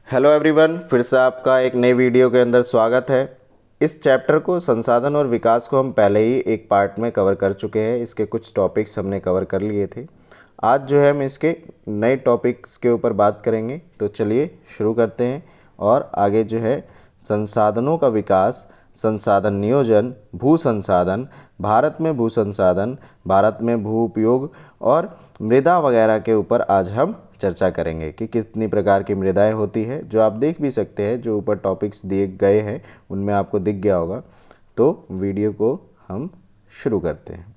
Hello everyone, फिर से आपका एक नई वीडियो के अंदर स्वागत है। इस चैप्टर को संसाधन और विकास को हम पहले ही एक पार्ट में कवर कर चुके हैं। इसके कुछ टॉपिक्स हमने कवर कर लिए थे। आज जो है हम इसके नए टॉपिक्स के ऊपर बात करेंगे। तो चलिए शुरू करते हैं और आगे जो है संसाधनों का विकास, संसाधन नियोजन, भू संसाधन, भारत में भू संसाधन, भारत में भू उपयोग और मृदा वगैरह के ऊपर आज हम चर्चा करेंगे कि कितनी प्रकार की मृदाएं होती है। जो आप देख भी सकते हैं, जो ऊपर टॉपिक्स दिए गए हैं उनमें आपको दिख गया होगा। तो वीडियो को हम शुरू करते हैं।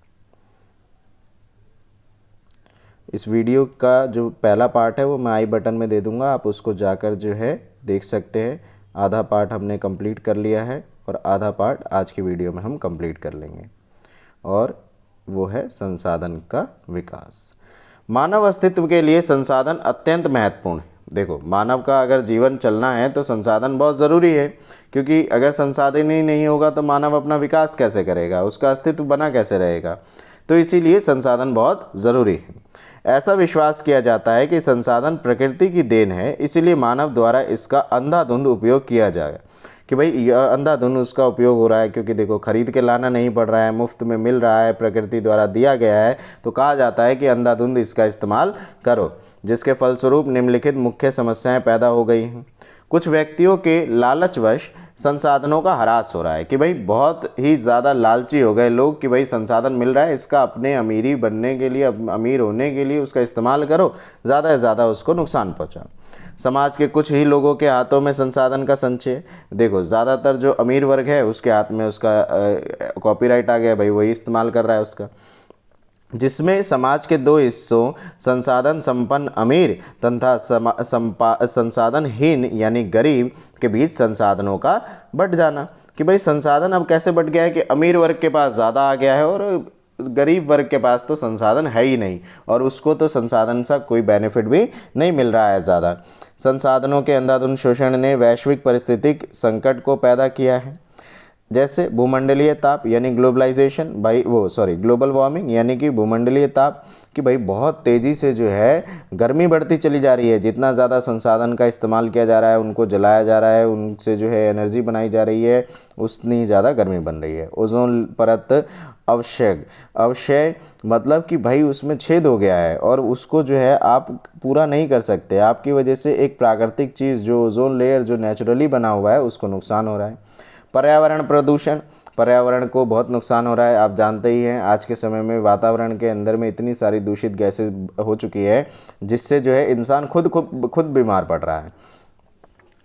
इस वीडियो का जो पहला पार्ट है वो मैं आई बटन में दे दूंगा, आप उसको जाकर जो है देख सकते हैं। आधा पार्ट हमने कंप्लीट कर लिया है और आधा पार्ट आज की वीडियो में हम कंप्लीट कर लेंगे, और वो है संसाधन का विकास। मानव अस्तित्व के लिए संसाधन अत्यंत महत्वपूर्ण है। देखो, मानव का अगर जीवन चलना है तो संसाधन बहुत ज़रूरी है, क्योंकि अगर संसाधन ही नहीं होगा तो मानव अपना विकास कैसे करेगा, उसका अस्तित्व बना कैसे रहेगा। तो इसीलिए संसाधन बहुत ज़रूरी है। ऐसा विश्वास किया जाता है कि संसाधन प्रकृति की देन है, इसीलिए मानव द्वारा इसका अंधाधुंध उपयोग किया जाए कि भाई अंधाधुंध उसका उपयोग हो रहा है, क्योंकि देखो खरीद के लाना नहीं पड़ रहा है, मुफ्त में मिल रहा है, प्रकृति द्वारा दिया गया है। तो कहा जाता है कि अंधाधुंध इसका इस्तेमाल करो, जिसके फलस्वरूप निम्नलिखित मुख्य समस्याएं पैदा हो गई हैं। कुछ व्यक्तियों के लालचवश संसाधनों का ह्रास हो रहा है कि भाई बहुत ही ज़्यादा लालची हो गए लोग कि भाई संसाधन मिल रहा है, इसका अपने अमीरी बनने के लिए, अमीर होने के लिए उसका इस्तेमाल करो, ज़्यादा से ज़्यादा उसको नुकसान पहुँचाओ। समाज के कुछ ही लोगों के हाथों में संसाधन का संचय। देखो, ज़्यादातर जो अमीर वर्ग है उसके हाथ में उसका कॉपीराइट आ गया, भाई वही इस्तेमाल कर रहा है उसका, जिसमें समाज के दो हिस्सों संसाधन संपन्न अमीर तथा संसाधनहीन यानी गरीब के बीच संसाधनों का बंट जाना। कि भाई संसाधन अब कैसे बंट गया है कि अमीर वर्ग के पास ज़्यादा आ गया है और गरीब वर्ग के पास तो संसाधन है ही नहीं, और उसको तो संसाधन से कोई बेनिफिट भी नहीं मिल रहा है ज़्यादा। संसाधनों के अंधाधुंध शोषण ने वैश्विक पारिस्थितिक संकट को पैदा किया है, जैसे भूमंडलीय ताप यानी ग्लोबलाइजेशन, ग्लोबल वार्मिंग यानी कि भूमंडलीय ताप, कि भाई बहुत तेज़ी से जो है गर्मी बढ़ती चली जा रही है। जितना ज़्यादा संसाधन का इस्तेमाल किया जा रहा है, उनको जलाया जा रहा है, उनसे जो है एनर्जी बनाई जा रही है, उतनी ज़्यादा गर्मी बन रही है। ओजोन परत अवक्षय मतलब कि भाई उसमें छेद हो गया है और उसको जो है आप पूरा नहीं कर सकते। आपकी वजह से एक प्राकृतिक चीज़ जो ओजोन लेयर जो नेचुरली बना हुआ है उसको नुकसान हो रहा है। पर्यावरण प्रदूषण, पर्यावरण को बहुत नुकसान हो रहा है। आप जानते ही हैं आज के समय में वातावरण के अंदर में इतनी सारी दूषित गैसें हो चुकी है, जिससे जो है इंसान खुद बीमार पड़ रहा है।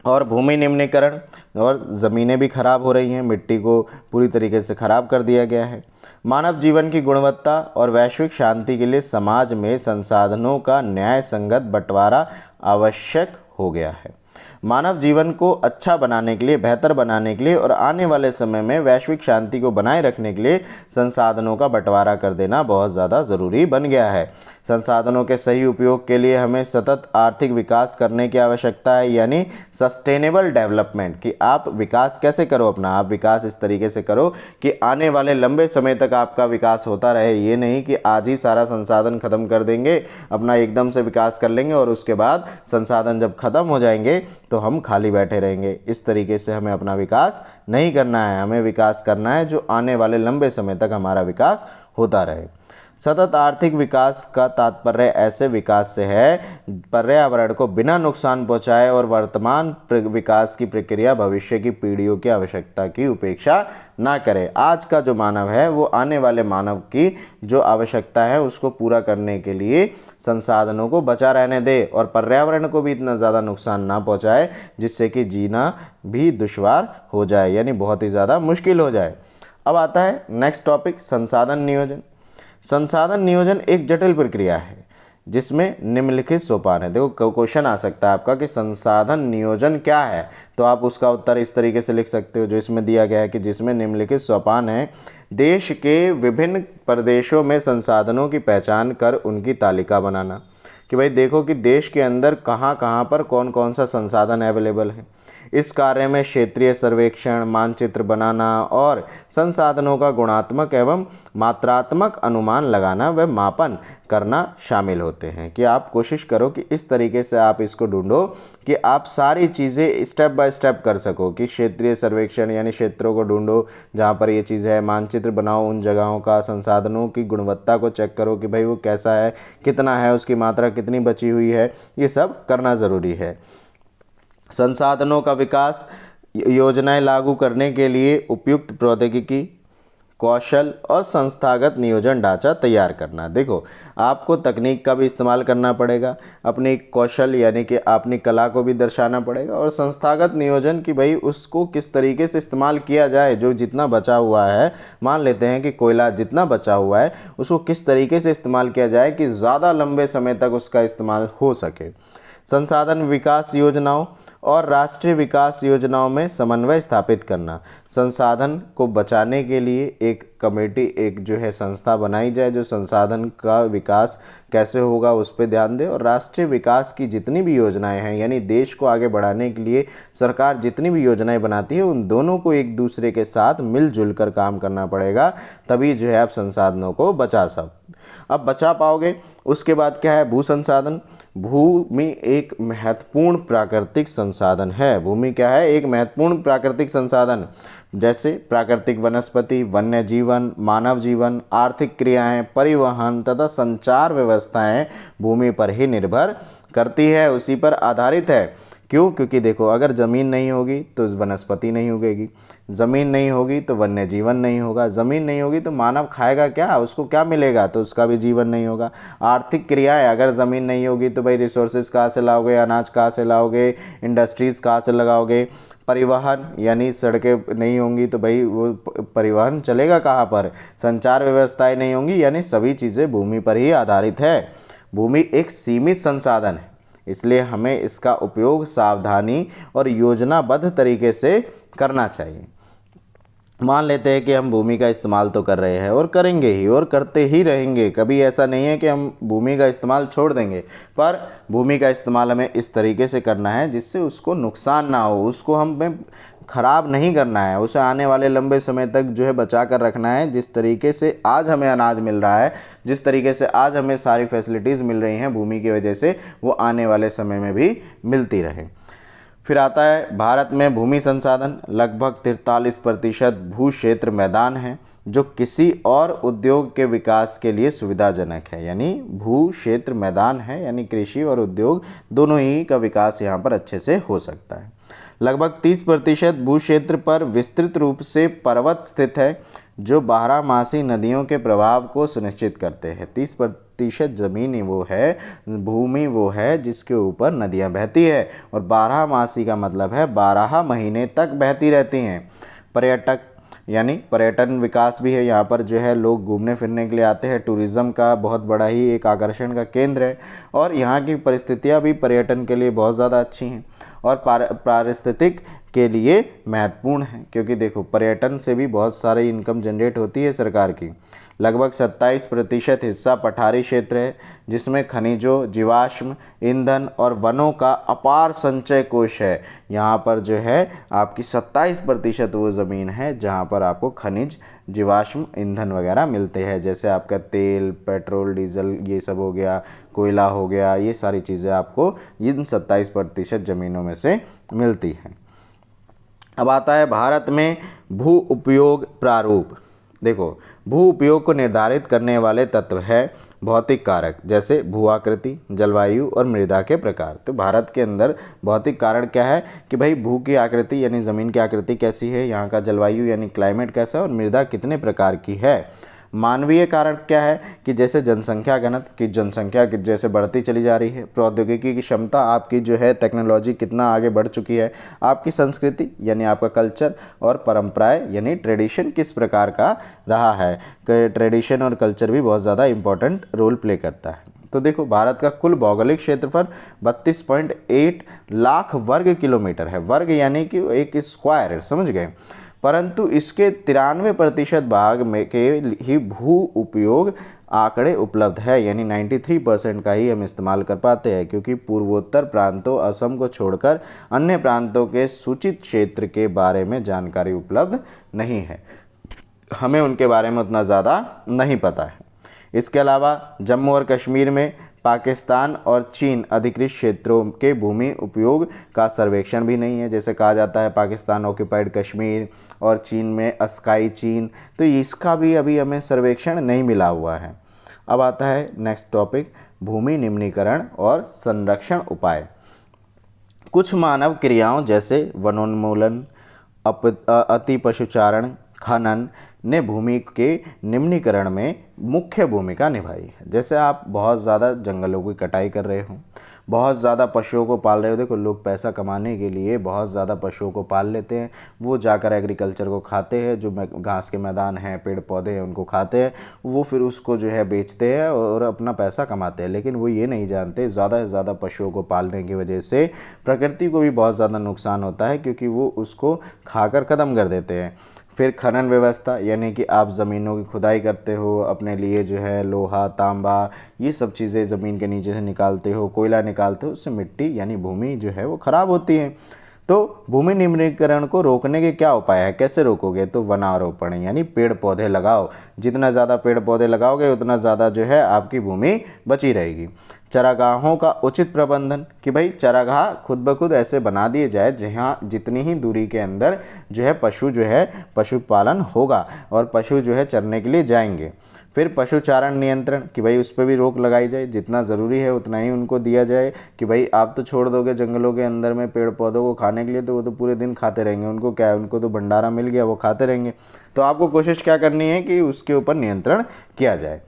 और भूमि निम्नीकरण, और ज़मीनें भी खराब हो रही हैं, मिट्टी को पूरी तरीके से ख़राब कर दिया गया है। मानव जीवन की गुणवत्ता और वैश्विक शांति के लिए समाज में संसाधनों का न्याय संगत बंटवारा आवश्यक हो गया है। मानव जीवन को अच्छा बनाने के लिए, बेहतर बनाने के लिए और आने वाले समय में वैश्विक शांति को बनाए रखने के लिए संसाधनों का बंटवारा कर देना बहुत ज़्यादा ज़रूरी बन गया है। संसाधनों के सही उपयोग के लिए हमें सतत आर्थिक विकास करने की आवश्यकता है, यानी सस्टेनेबल डेवलपमेंट। कि आप विकास कैसे करो अपना, आप विकास इस तरीके से करो कि आने वाले लंबे समय तक आपका विकास होता रहे। ये नहीं कि आज ही सारा संसाधन ख़त्म कर देंगे, अपना एकदम से विकास कर लेंगे और उसके बाद संसाधन जब ख़त्म हो जाएंगे तो हम खाली बैठे रहेंगे। इस तरीके से हमें अपना विकास नहीं करना है। हमें विकास करना है जो आने वाले लंबे समय तक हमारा विकास होता रहे। सतत आर्थिक विकास का तात्पर्य ऐसे विकास से है पर्यावरण को बिना नुकसान पहुंचाए और वर्तमान विकास की प्रक्रिया भविष्य की पीढ़ियों की आवश्यकता की उपेक्षा ना करे। आज का जो मानव है वो आने वाले मानव की जो आवश्यकता है उसको पूरा करने के लिए संसाधनों को बचा रहने दे और पर्यावरण को भी इतना ज़्यादा नुकसान ना पहुंचाए जिससे कि जीना भी दुश्वार हो जाए, यानी बहुत ही ज़्यादा मुश्किल हो जाए। अब आता है नेक्स्ट टॉपिक, संसाधन नियोजन। संसाधन नियोजन एक जटिल प्रक्रिया है जिसमें निम्नलिखित सोपान है। देखो, क्वेश्चन आ सकता है आपका कि संसाधन नियोजन क्या है, तो आप उसका उत्तर इस तरीके से लिख सकते हो जो इसमें दिया गया है कि जिसमें निम्नलिखित सोपान है। देश के विभिन्न प्रदेशों में संसाधनों की पहचान कर उनकी तालिका बनाना। कि भाई देखो कि देश के अंदर कहाँ कहाँ पर कौन कौन सा संसाधन अवेलेबल है। इस कार्य में क्षेत्रीय सर्वेक्षण, मानचित्र बनाना और संसाधनों का गुणात्मक एवं मात्रात्मक अनुमान लगाना व मापन करना शामिल होते हैं। कि आप कोशिश करो कि इस तरीके से आप इसको ढूंढो कि आप सारी चीज़ें स्टेप बाय स्टेप कर सको। कि क्षेत्रीय सर्वेक्षण यानी क्षेत्रों को ढूंढो जहाँ पर ये चीज़ है, मानचित्र बनाओ उन जगहों का, संसाधनों की गुणवत्ता को चेक करो कि भाई वो कैसा है, कितना है, उसकी मात्रा कितनी बची हुई है, ये सब करना ज़रूरी है। संसाधनों का विकास, योजनाएं लागू करने के लिए उपयुक्त प्रौद्योगिकी, कौशल और संस्थागत नियोजन ढांचा तैयार करना। देखो, आपको तकनीक का भी इस्तेमाल करना पड़ेगा, अपनी कौशल यानी कि अपनी कला को भी दर्शाना पड़ेगा, और संस्थागत नियोजन कि भाई उसको किस तरीके से इस्तेमाल किया जाए। जो जितना बचा हुआ है, मान लेते हैं कि कोयला जितना बचा हुआ है, उसको किस तरीके से इस्तेमाल किया जाए कि ज़्यादा लंबे समय तक उसका इस्तेमाल हो सके। संसाधन विकास योजनाओं और राष्ट्रीय विकास योजनाओं में समन्वय स्थापित करना। संसाधन को बचाने के लिए एक कमेटी, एक जो है संस्था बनाई जाए जो संसाधन का विकास कैसे होगा उस पर ध्यान दे, और राष्ट्रीय विकास की जितनी भी योजनाएं हैं यानी देश को आगे बढ़ाने के लिए सरकार जितनी भी योजनाएं बनाती है उन दोनों को एक दूसरे के साथ मिलजुल कर काम करना पड़ेगा, तभी जो है आप संसाधनों को बचा अब बचा पाओगे। उसके बाद क्या है, भू संसाधन। भूमि एक महत्वपूर्ण प्राकृतिक संसाधन है। भूमि क्या है, एक महत्वपूर्ण प्राकृतिक संसाधन। जैसे प्राकृतिक वनस्पति, वन्य जीवन, मानव जीवन, आर्थिक क्रियाएं, परिवहन तथा संचार व्यवस्थाएं भूमि पर ही निर्भर करती है, उसी पर आधारित है। क्यों? क्योंकि देखो, अगर ज़मीन नहीं होगी तो वनस्पति नहीं उगेगी, ज़मीन नहीं होगी तो वन्य जीवन नहीं होगा, ज़मीन नहीं होगी तो मानव खाएगा क्या, उसको क्या मिलेगा, तो उसका भी जीवन नहीं होगा। आर्थिक क्रियाएं, अगर ज़मीन नहीं होगी तो भाई रिसोर्सेज कहाँ से लाओगे, अनाज कहाँ से लाओगे, इंडस्ट्रीज़ कहाँ से लगाओगे। परिवहन यानी सड़कें नहीं होंगी तो भाई वो परिवहन चलेगा कहाँ पर। संचार व्यवस्थाएं नहीं होंगी, यानी सभी चीज़ें भूमि पर ही आधारित है। भूमि एक सीमित संसाधन है, इसलिए हमें इसका उपयोग सावधानी और योजनाबद्ध तरीके से करना चाहिए। मान लेते हैं कि हम भूमि का इस्तेमाल तो कर रहे हैं और करेंगे ही और करते ही रहेंगे, कभी ऐसा नहीं है कि हम भूमि का इस्तेमाल छोड़ देंगे, पर भूमि का इस्तेमाल हमें इस तरीके से करना है जिससे उसको नुकसान ना हो, उसको हमें ख़राब नहीं करना है, उसे आने वाले लंबे समय तक जो है बचा कर रखना है। जिस तरीके से आज हमें अनाज मिल रहा है, जिस तरीके से आज हमें सारी फैसिलिटीज़ मिल रही हैं भूमि की वजह से, वो आने वाले समय में भी मिलती रहे। फिर आता है भारत में भूमि संसाधन। लगभग 43% भू क्षेत्र मैदान है जो किसी और उद्योग के विकास के लिए सुविधाजनक है। यानी भू क्षेत्र मैदान है, यानी कृषि और उद्योग दोनों ही का विकास यहाँ पर अच्छे से हो सकता है। लगभग 30% भू क्षेत्र पर विस्तृत रूप से पर्वत स्थित है जो बारहमासी नदियों के प्रवाह को सुनिश्चित करते हैं। 30% ज़मीन वो है, भूमि वो है जिसके ऊपर नदियाँ बहती है, और बारहमासी का मतलब है 12 महीने तक बहती रहती हैं। पर्यटक यानी पर्यटन विकास भी है, यहाँ पर जो है लोग घूमने फिरने के लिए आते हैं, टूरिज़्म का बहुत बड़ा ही एक आकर्षण का केंद्र है, और यहाँ की परिस्थितियाँ भी पर्यटन के लिए बहुत ज़्यादा अच्छी हैं और पारिस्थितिक के लिए महत्वपूर्ण है, क्योंकि देखो पर्यटन से भी बहुत सारी इनकम जनरेट होती है सरकार की। लगभग 27% हिस्सा पठारी क्षेत्र है जिसमें खनिजों, जीवाश्म ईंधन और वनों का अपार संचय कोष है। यहाँ पर जो है आपकी 27% वो ज़मीन है जहाँ पर आपको खनिज, जीवाश्म ईंधन वगैरह मिलते हैं, जैसे आपका तेल, पेट्रोल, डीजल, ये सब हो गया, कोयला हो गया, ये सारी चीज़ें आपको इन 27% ज़मीनों में से मिलती हैं। अब आता है भारत में भू उपयोग प्रारूप। देखो, भू उपयोग को निर्धारित करने वाले तत्व है भौतिक कारक, जैसे भू आकृति, जलवायु और मृदा के प्रकार। तो भारत के अंदर भौतिक कारण क्या है कि भाई भू की आकृति यानी ज़मीन की आकृति कैसी है, यहाँ का जलवायु यानी क्लाइमेट कैसा है, और मृदा कितने प्रकार की है। मानवीय कारण क्या है कि जैसे जनसंख्या घनत्व की, जनसंख्या की जैसे बढ़ती चली जा रही है, प्रौद्योगिकी की क्षमता आपकी जो है, टेक्नोलॉजी कितना आगे बढ़ चुकी है, आपकी संस्कृति यानी आपका कल्चर और परंपराएं यानी ट्रेडिशन किस प्रकार का रहा है। ट्रेडिशन और कल्चर भी बहुत ज़्यादा इंपॉर्टेंट रोल प्ले करता है। तो देखो, भारत का कुल भौगोलिक क्षेत्रफल 32.8 लाख वर्ग किलोमीटर है। वर्ग यानी कि एक स्क्वायर, समझ गए, परंतु इसके 93% भाग में के ही भू उपयोग आंकड़े उपलब्ध है, यानी 93% का ही हम इस्तेमाल कर पाते हैं, क्योंकि पूर्वोत्तर प्रांतों असम को छोड़कर अन्य प्रांतों के सूचित क्षेत्र के बारे में जानकारी उपलब्ध नहीं है, हमें उनके बारे में उतना ज़्यादा नहीं पता है। इसके अलावा जम्मू और कश्मीर में पाकिस्तान और चीन अधिकृत क्षेत्रों के भूमि उपयोग का सर्वेक्षण भी नहीं है। जैसे कहा जाता है पाकिस्तान ऑक्यूपाइड कश्मीर और चीन में अस्काई चीन, तो इसका भी अभी हमें सर्वेक्षण नहीं मिला हुआ है। अब आता है नेक्स्ट टॉपिक, भूमि निम्नीकरण और संरक्षण उपाय। कुछ मानव क्रियाओं जैसे वनोन्मूलन, अति पशुचारण, खनन ने भूमि के निम्नीकरण में मुख्य भूमिका निभाई है। जैसे आप बहुत ज़्यादा जंगलों की कटाई कर रहे हो, बहुत ज़्यादा पशुओं को पाल रहे हो। देखो, लोग पैसा कमाने के लिए बहुत ज़्यादा पशुओं को पाल लेते हैं, वो जाकर एग्रीकल्चर को खाते हैं, जो घास के मैदान हैं, पेड़ पौधे हैं, उनको खाते हैं, वो फिर उसको जो है बेचते हैं और अपना पैसा कमाते हैं। लेकिन वो ये नहीं जानते ज़्यादा से ज़्यादा पशुओं को पालने की वजह से प्रकृति को भी बहुत ज़्यादा नुकसान होता है, क्योंकि वो उसको खाकर ख़त्म कर देते हैं। फिर खनन व्यवस्था, यानी कि आप ज़मीनों की खुदाई करते हो, अपने लिए जो है लोहा, तांबा, ये सब चीज़ें ज़मीन के नीचे से निकालते हो, कोयला निकालते हो, उससे मिट्टी यानी भूमि जो है वो ख़राब होती है। तो भूमि निम्नीकरण को रोकने के क्या उपाय है, कैसे रोकोगे? तो वनारोपण, यानी पेड़ पौधे लगाओ। जितना ज़्यादा पेड़ पौधे लगाओगे उतना ज़्यादा जो है आपकी भूमि बची रहेगी। चरागाहों का उचित प्रबंधन, कि भाई चरागाह खुद ब खुद ऐसे बना दिए जाए जहाँ जितनी ही दूरी के अंदर जो है पशु जो है पशुपालन होगा और पशु जो है चरने के लिए जाएंगे। फिर पशुचारण नियंत्रण, कि भाई उस पर भी रोक लगाई जाए, जितना ज़रूरी है उतना ही उनको दिया जाए। कि भाई आप तो छोड़ दोगे जंगलों के अंदर में पेड़ पौधों को खाने के लिए, तो वो तो पूरे दिन खाते रहेंगे, उनको क्या है, उनको तो भंडारा मिल गया, वो खाते रहेंगे। तो आपको कोशिश क्या करनी है कि उसके ऊपर नियंत्रण किया जाए।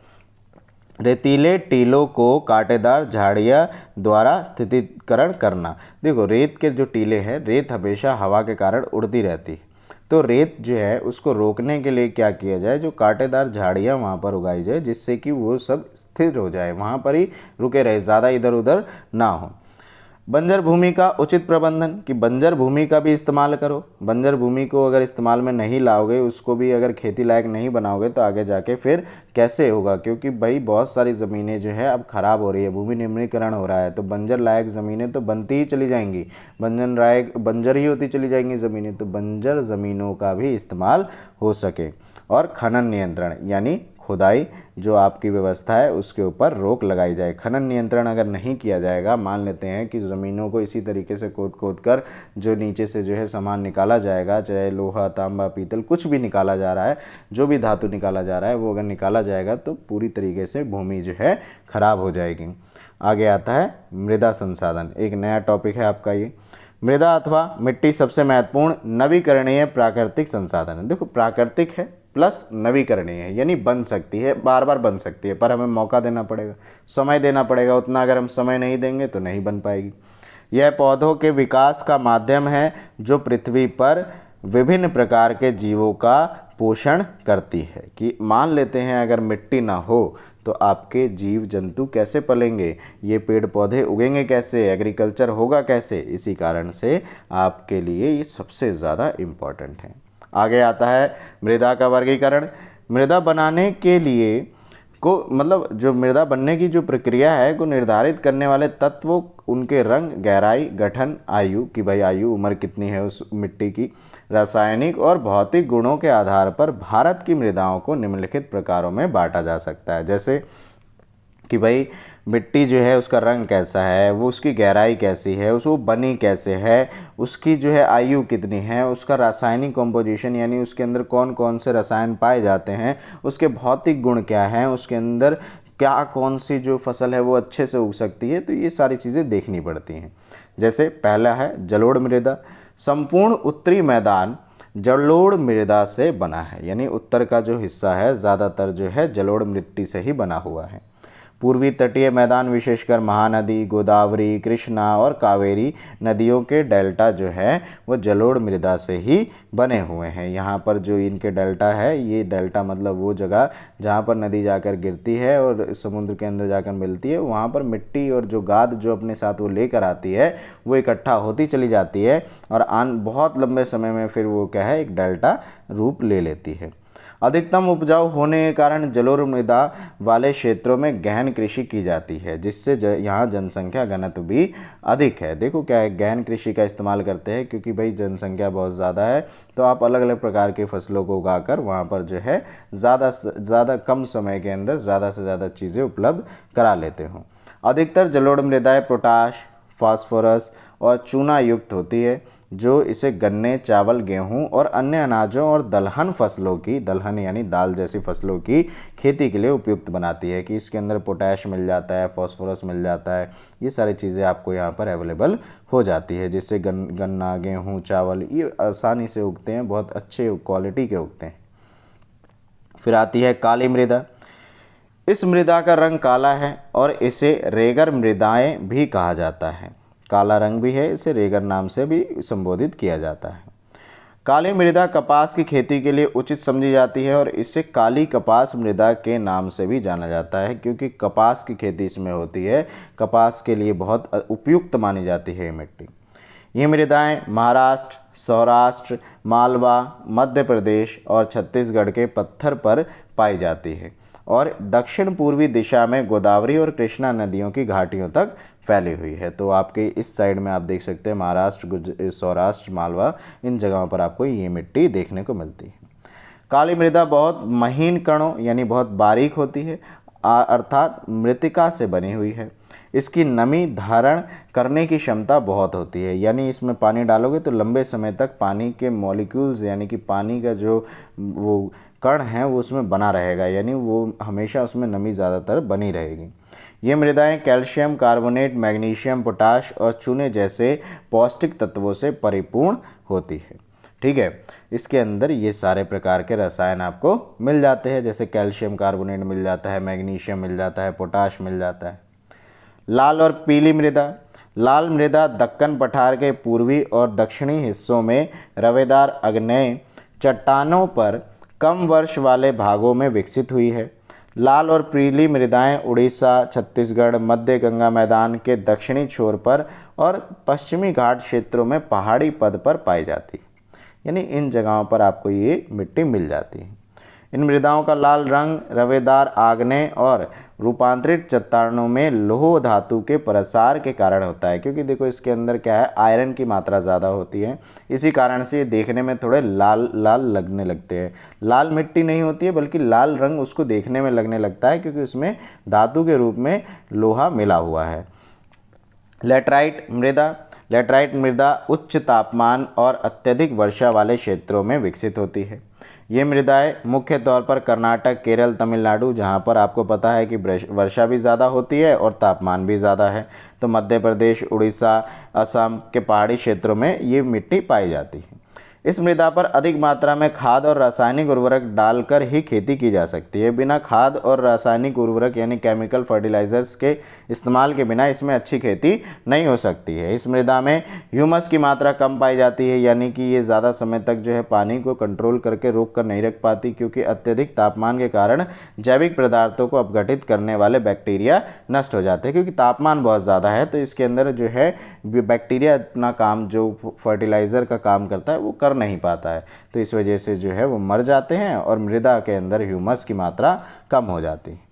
रेतीले टीलों को कांटेदार झाड़ियाँ द्वारा स्थिरीकरण करना। देखो, रेत के जो टीले हैं, रेत हमेशा हवा के कारण उड़ती रहती है, तो रेत जो है उसको रोकने के लिए क्या किया जाए, जो कांटेदार झाड़ियाँ वहाँ पर उगाई जाए, जिससे कि वो सब स्थिर हो जाए, वहाँ पर ही रुके रहे, ज़्यादा इधर उधर ना हो। बंजर भूमि का उचित प्रबंधन, कि बंजर भूमि का भी इस्तेमाल करो। बंजर भूमि को अगर इस्तेमाल में नहीं लाओगे, उसको भी अगर खेती लायक नहीं बनाओगे, तो आगे जाके फिर कैसे होगा? क्योंकि भाई बहुत सारी ज़मीनें जो है अब ख़राब हो रही है, भूमि निम्नीकरण हो रहा है, तो बंजर लायक ज़मीनें तो बनती ही चली जाएंगी, बंजर ही होती चली जाएंगी ज़मीनें। तो बंजर ज़मीनों का भी इस्तेमाल हो सके। और खनन नियंत्रण, यानी खुदाई जो आपकी व्यवस्था है उसके ऊपर रोक लगाई जाए। खनन नियंत्रण अगर नहीं किया जाएगा, मान लेते हैं कि ज़मीनों को इसी तरीके से खोद कर जो नीचे से जो है सामान निकाला जाएगा, चाहे लोहा, तांबा, पीतल, कुछ भी निकाला जा रहा है, जो भी धातु निकाला जा रहा है, वो अगर निकाला जाएगा तो पूरी तरीके से भूमि जो है ख़राब हो जाएगी। आगे आता है मृदा संसाधन, एक नया टॉपिक है आपका ये। मृदा अथवा मिट्टी सबसे महत्वपूर्ण नवीकरणीय प्राकृतिक संसाधन है। देखो, प्राकृतिक है प्लस नवीकरणीय है, यानी बन सकती है, बार बार बन सकती है, पर हमें मौका देना पड़ेगा, समय देना पड़ेगा। उतना अगर हम समय नहीं देंगे तो नहीं बन पाएगी। यह पौधों के विकास का माध्यम है जो पृथ्वी पर विभिन्न प्रकार के जीवों का पोषण करती है। कि मान लेते हैं अगर मिट्टी ना हो तो आपके जीव जंतु कैसे पलेंगे, ये पेड़ पौधे उगेंगे कैसे, एग्रीकल्चर होगा कैसे? इसी कारण से आपके लिए ये सबसे ज़्यादा इम्पॉर्टेंट है। आगे आता है मृदा का वर्गीकरण। मृदा बनाने के लिए को मतलब जो मृदा बनने की जो प्रक्रिया है को निर्धारित करने वाले तत्वों, उनके रंग, गहराई, गठन, आयु, कि भाई आयु, उम्र कितनी है उस मिट्टी की, रासायनिक और भौतिक गुणों के आधार पर भारत की मृदाओं को निम्नलिखित प्रकारों में बांटा जा सकता है। जैसे कि भाई मिट्टी जो है उसका रंग कैसा है, वो उसकी गहराई कैसी है, उसको बनी कैसे है, उसकी जो है आयु कितनी है, उसका रासायनिक कॉम्पोजिशन यानी उसके अंदर कौन कौन से रसायन पाए जाते हैं, उसके भौतिक गुण क्या हैं, उसके अंदर क्या कौन सी जो फसल है वो अच्छे से उग सकती है। तो ये सारी चीज़ें देखनी पड़ती हैं। जैसे पहला है जलोढ़ मृदा। संपूर्ण उत्तरी मैदान जलोढ़ मृदा से बना है, यानी उत्तर का जो हिस्सा है ज़्यादातर जो है जलोढ़ मिट्टी से ही बना हुआ है। पूर्वी तटीय मैदान विशेषकर महानदी, गोदावरी, कृष्णा और कावेरी नदियों के डेल्टा जो है वो जलोढ़ मृदा से ही बने हुए हैं। यहाँ पर जो इनके डेल्टा है, ये डेल्टा मतलब वो जगह जहाँ पर नदी जाकर गिरती है और समुद्र के अंदर जाकर मिलती है, वहाँ पर मिट्टी और जो गाद जो अपने साथ वो लेकर आती है वो इकट्ठा होती चली जाती है और बहुत लंबे समय में फिर वो क्या है, एक डेल्टा रूप ले लेती है। अधिकतम उपजाऊ होने के कारण जलोढ़ मृदा वाले क्षेत्रों में गहन कृषि की जाती है, जिससे यहाँ जनसंख्या घनत्व भी अधिक है। देखो क्या है, गहन कृषि का इस्तेमाल करते हैं क्योंकि भाई जनसंख्या बहुत ज़्यादा है, तो आप अलग अलग प्रकार के फसलों को उगाकर वहाँ पर जो है ज़्यादा से ज़्यादा कम समय के अंदर ज़्यादा से ज़्यादा चीज़ें उपलब्ध करा लेते हो। अधिकतर जलोढ़ मृदाएँ पोटाश, फास्फोरस और चूना युक्त होती है, जो इसे गन्ने, चावल, गेहूं और अन्य अनाजों और दलहन फसलों की, दलहन यानी दाल जैसी फसलों की खेती के लिए उपयुक्त बनाती है कि इसके अंदर पोटैश मिल जाता है, फास्फोरस मिल जाता है, ये सारी चीज़ें आपको यहाँ पर अवेलेबल हो जाती है, जिससे गन्ना, गेहूं, चावल ये आसानी से उगते हैं, बहुत अच्छे क्वालिटी के उगते हैं। फिर आती है काली मृदा। इस मृदा का रंग काला है और इसे रेगर मृदाएं भी कहा जाता है। काला रंग भी है, इसे रेगर नाम से भी संबोधित किया जाता है। काली मृदा कपास की खेती के लिए उचित समझी जाती है और इसे काली कपास मृदा के नाम से भी जाना जाता है, क्योंकि कपास की खेती इसमें होती है, कपास के लिए बहुत उपयुक्त मानी जाती है ये मिट्टी। ये मृदाएं महाराष्ट्र, सौराष्ट्र, मालवा, मध्य प्रदेश और छत्तीसगढ़ के पत्थर पर पाई जाती है और दक्षिण पूर्वी दिशा में गोदावरी और कृष्णा नदियों की घाटियों तक फैली हुई है। तो आपके इस साइड में आप देख सकते हैं महाराष्ट्र, सौराष्ट्र, मालवा, इन जगहों पर आपको ये मिट्टी देखने को मिलती है। काली मृदा बहुत महीन कणों यानी बहुत बारीक होती है, अर्थात मृत्तिका से बनी हुई है। इसकी नमी धारण करने की क्षमता बहुत होती है, यानी इसमें पानी डालोगे तो लंबे समय तक पानी के मॉलिक्यूल्स यानी कि पानी का जो वो कण है वो उसमें बना रहेगा, यानी वो हमेशा उसमें नमी ज़्यादातर बनी रहेगी। ये मृदाएं कैल्शियम कार्बोनेट, मैग्नीशियम, पोटाश और चूने जैसे पौष्टिक तत्वों से परिपूर्ण होती है। ठीक है, इसके अंदर ये सारे प्रकार के रसायन आपको मिल जाते हैं, जैसे कैल्शियम कार्बोनेट मिल जाता है, मैग्नीशियम मिल जाता है, पोटाश मिल जाता है। लाल और पीली मृदा। लाल मृदा दक्कन पठार के पूर्वी और दक्षिणी हिस्सों में रवेदार आग्नेय चट्टानों पर कम वर्ष वाले भागों में विकसित हुई है। लाल और पीली मृदाएं उड़ीसा, छत्तीसगढ़, मध्य गंगा मैदान के दक्षिणी छोर पर और पश्चिमी घाट क्षेत्रों में पहाड़ी पद पर पाई जाती है, यानी इन जगहों पर आपको ये मिट्टी मिल जाती है। इन मृदाओं का लाल रंग रवेदार आग्नेय और रूपांतरित चट्टानों में लौह धातु के प्रसार के कारण होता है, क्योंकि देखो इसके अंदर क्या है, आयरन की मात्रा ज़्यादा होती है, इसी कारण से ये देखने में थोड़े लाल लाल लगने लगते हैं। लाल मिट्टी नहीं होती है बल्कि लाल रंग उसको देखने में लगने लगता है, क्योंकि उसमें धातु के रूप में लोहा मिला हुआ है। लेटराइट मृदा। लेटराइट मृदा उच्च तापमान और अत्यधिक वर्षा वाले क्षेत्रों में विकसित होती है। ये मृदाएं मुख्य तौर पर कर्नाटक, केरल, तमिलनाडु, जहाँ पर आपको पता है कि वर्षा भी ज़्यादा होती है और तापमान भी ज़्यादा है, तो मध्य प्रदेश, उड़ीसा, असम के पहाड़ी क्षेत्रों में ये मिट्टी पाई जाती है। इस मृदा पर अधिक मात्रा में खाद और रासायनिक उर्वरक डालकर ही खेती की जा सकती है। बिना खाद और रासायनिक उर्वरक यानी केमिकल फर्टिलाइजर्स के इस्तेमाल के बिना इसमें अच्छी खेती नहीं हो सकती है। इस मृदा में ह्यूमस की मात्रा कम पाई जाती है, यानी कि ये ज़्यादा समय तक जो है पानी को कंट्रोल करके रोक कर नहीं रख पाती, क्योंकि अत्यधिक तापमान के कारण जैविक पदार्थों को अपघटित करने वाले बैक्टीरिया नष्ट हो जाते हैं, क्योंकि तापमान बहुत ज़्यादा है, तो इसके अंदर जो है बैक्टीरिया अपना काम जो फर्टिलाइज़र का काम करता है वो कर नहीं पाता है, तो इस वजह से जो है वो मर जाते हैं और मृदा के अंदर ह्यूमस की मात्रा कम हो जाती है।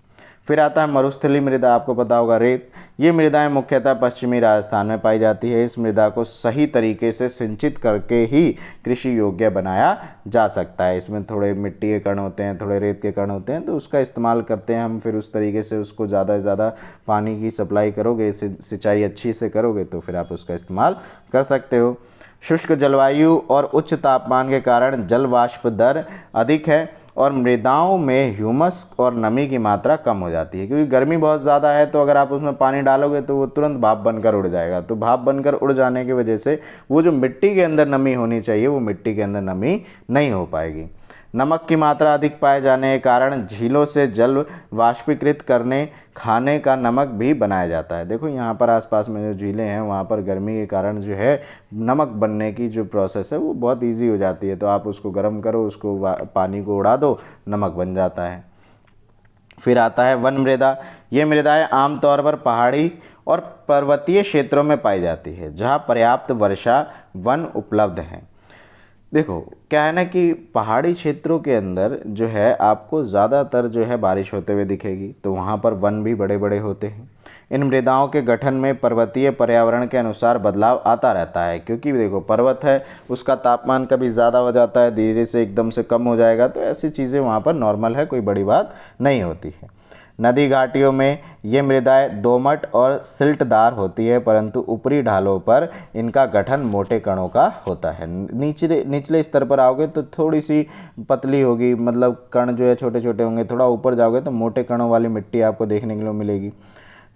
फिर आता है मरुस्थलीय मृदा, आपको पता होगा रेत। ये मृदाएं मुख्यतः पश्चिमी राजस्थान में पाई जाती है। इस मृदा को सही तरीके से सिंचित करके ही कृषि योग्य बनाया जा सकता है। इसमें थोड़े मिट्टी के कण होते हैं, थोड़े रेत के कण होते हैं, तो उसका इस्तेमाल करते हैं हम। फिर उस तरीके से उसको ज़्यादा से ज़्यादा पानी की सप्लाई करोगे, सिंचाई अच्छी से करोगे, तो फिर आप उसका इस्तेमाल कर सकते हो। शुष्क जलवायु और उच्च तापमान के कारण जल वाष्प दर अधिक है और मृदाओं में ह्यूमस और नमी की मात्रा कम हो जाती है, क्योंकि गर्मी बहुत ज़्यादा है, तो अगर आप उसमें पानी डालोगे तो वो तुरंत भाप बनकर उड़ जाएगा। तो भाप बनकर उड़ जाने की वजह से वो जो मिट्टी के अंदर नमी होनी चाहिए वो मिट्टी के अंदर नमी नहीं हो पाएगी। नमक की मात्रा अधिक पाए जाने के कारण झीलों से जल वाष्पीकृत करने खाने का नमक भी बनाया जाता है। देखो यहाँ पर आसपास में जो झीलें हैं वहाँ पर गर्मी के कारण जो है नमक बनने की जो प्रोसेस है वो बहुत इजी हो जाती है, तो आप उसको गर्म करो, उसको पानी को उड़ा दो, नमक बन जाता है। फिर आता है वन मृदा। ये मृदाएं आमतौर पर पहाड़ी और पर्वतीय क्षेत्रों में पाई जाती है, जहाँ पर्याप्त वर्षा वन उपलब्ध हैं। देखो क्या है ना कि पहाड़ी क्षेत्रों के अंदर जो है आपको ज़्यादातर जो है बारिश होते हुए दिखेगी, तो वहाँ पर वन भी बड़े बड़े होते हैं। इन मृदाओं के गठन में पर्वतीय पर्यावरण के अनुसार बदलाव आता रहता है, क्योंकि देखो पर्वत है, उसका तापमान कभी ज़्यादा हो जाता है, धीरे से एकदम से कम हो जाएगा, तो ऐसी चीज़ें वहाँ पर नॉर्मल है, कोई बड़ी बात नहीं होती है। नदी घाटियों में ये मृदाएं दोमट और सिल्टदार होती है, परंतु ऊपरी ढालों पर इनका गठन मोटे कणों का होता है। निचले स्तर पर आओगे तो थोड़ी सी पतली होगी, मतलब कण जो है छोटे छोटे होंगे। थोड़ा ऊपर जाओगे तो मोटे कणों वाली मिट्टी आपको देखने के लिए मिलेगी।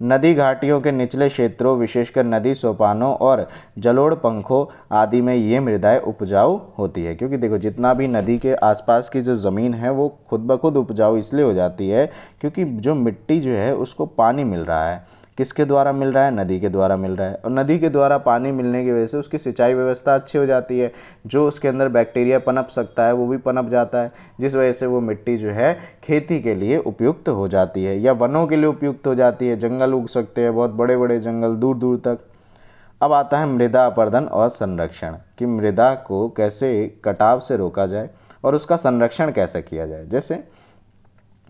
नदी घाटियों के निचले क्षेत्रों, विशेषकर नदी सोपानों और जलोढ़ पंखों आदि में ये मृदाएं उपजाऊ होती है, क्योंकि देखो जितना भी नदी के आसपास की जो ज़मीन है वो खुद ब खुद उपजाऊ इसलिए हो जाती है क्योंकि जो मिट्टी जो है उसको पानी मिल रहा है। किसके द्वारा मिल रहा है? नदी के द्वारा मिल रहा है। और नदी के द्वारा पानी मिलने की वजह से उसकी सिंचाई व्यवस्था अच्छी हो जाती है, जो उसके अंदर बैक्टीरिया पनप सकता है वो भी पनप जाता है, जिस वजह से वो मिट्टी जो है खेती के लिए उपयुक्त हो जाती है या वनों के लिए उपयुक्त हो जाती है। जंगल उग सकते हैं, बहुत बड़े बड़े जंगल दूर दूर तक। अब आता है मृदा अपर्दन और संरक्षण, कि मृदा को कैसे कटाव से रोका जाए और उसका संरक्षण कैसे किया जाए। जैसे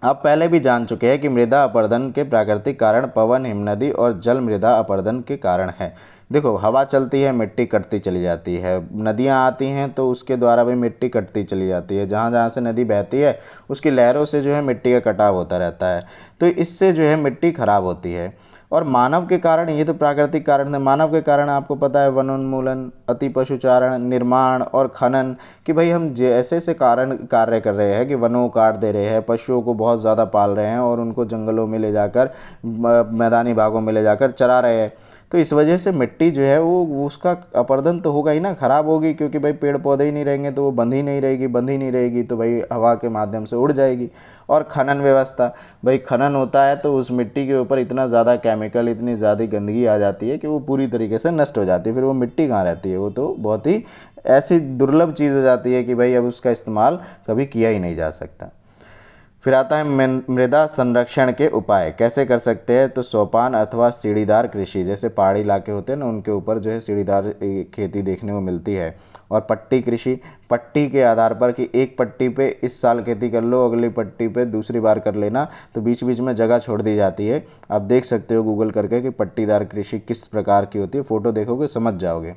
आप पहले भी जान चुके हैं कि मृदा अपरदन के प्राकृतिक कारण पवन, हिमनदी और जल मृदा अपरदन के कारण है। देखो हवा चलती है, मिट्टी कटती चली जाती है, नदियाँ आती हैं तो उसके द्वारा भी मिट्टी कटती चली जाती है। जहाँ जहाँ से नदी बहती है उसकी लहरों से जो है मिट्टी का कटाव होता रहता है, तो इससे जो है मिट्टी खराब होती है। और मानव के कारण, ये तो प्राकृतिक कारण है, मानव के कारण आपको पता है वनोन्मूलन, अति पशुचारण, निर्माण और खनन, कि भाई हम ऐसे ऐसे कार्य कर रहे हैं कि वनों को काट दे रहे हैं, पशुओं को बहुत ज़्यादा पाल रहे हैं और उनको जंगलों में ले जाकर, मैदानी भागों में ले जाकर चरा रहे हैं। तो इस वजह से मिट्टी जो है वो उसका अपरदन तो होगा ही ना, ख़राब होगी, क्योंकि भाई पेड़ पौधे ही नहीं रहेंगे तो वो बंधी नहीं रहेगी, बंधी नहीं रहेगी तो भाई हवा के माध्यम से उड़ जाएगी। और खनन व्यवस्था, भाई खनन होता है तो उस मिट्टी के ऊपर इतना ज़्यादा केमिकल, इतनी ज़्यादा गंदगी आ जाती है कि वो पूरी तरीके से नष्ट हो जाती है। फिर वो मिट्टी कहाँ रहती है, वो तो बहुत ही ऐसी दुर्लभ चीज़ हो जाती है कि भाई अब उसका इस्तेमाल कभी किया ही नहीं जा सकता। फिर आता है मृदा संरक्षण के उपाय कैसे कर सकते हैं। तो सोपान अथवा सीढ़ीदार कृषि, जैसे पहाड़ी इलाके होते हैं ना उनके ऊपर जो है सीढ़ीदार खेती देखने को मिलती है। और पट्टी कृषि, पट्टी के आधार पर कि एक पट्टी पे इस साल खेती कर लो, अगली पट्टी पे दूसरी बार कर लेना, तो बीच बीच में जगह छोड़ दी जाती है। आप देख सकते हो गूगल करके कि पट्टीदार कृषि किस प्रकार की होती है, फ़ोटो देखोगे समझ जाओगे।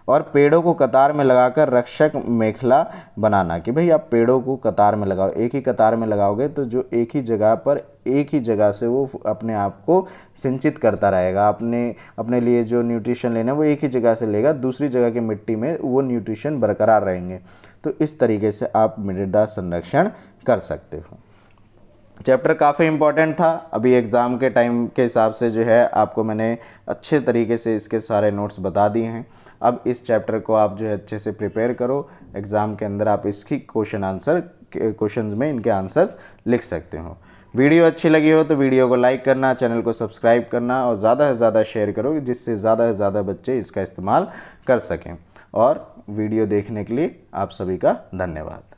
और पेड़ों को कतार में लगाकर रक्षक मेखला बनाना, कि भाई आप पेड़ों को कतार में लगाओ, एक ही कतार में लगाओगे तो जो एक ही जगह पर एक ही जगह से वो अपने आप को सिंचित करता रहेगा, अपने लिए जो न्यूट्रिशन लेना है वो एक ही जगह से लेगा, दूसरी जगह की मिट्टी में वो न्यूट्रिशन बरकरार रहेंगे। तो इस तरीके से आप मृदा संरक्षण कर सकते हो। चैप्टर काफ़ी इम्पॉर्टेंट था, अभी एग्ज़ाम के टाइम के हिसाब से जो है आपको मैंने अच्छे तरीके से इसके सारे नोट्स बता दिए हैं। अब इस चैप्टर को आप जो है अच्छे से प्रिपेयर करो, एग्ज़ाम के अंदर आप इसकी क्वेश्चंस में इनके आंसर्स लिख सकते हो। वीडियो अच्छी लगी हो तो वीडियो को लाइक करना, चैनल को सब्सक्राइब करना और ज़्यादा से ज़्यादा शेयर करो, जिससे ज़्यादा से ज़्यादा बच्चे इसका इस्तेमाल कर सकें। और वीडियो देखने के लिए आप सभी का धन्यवाद।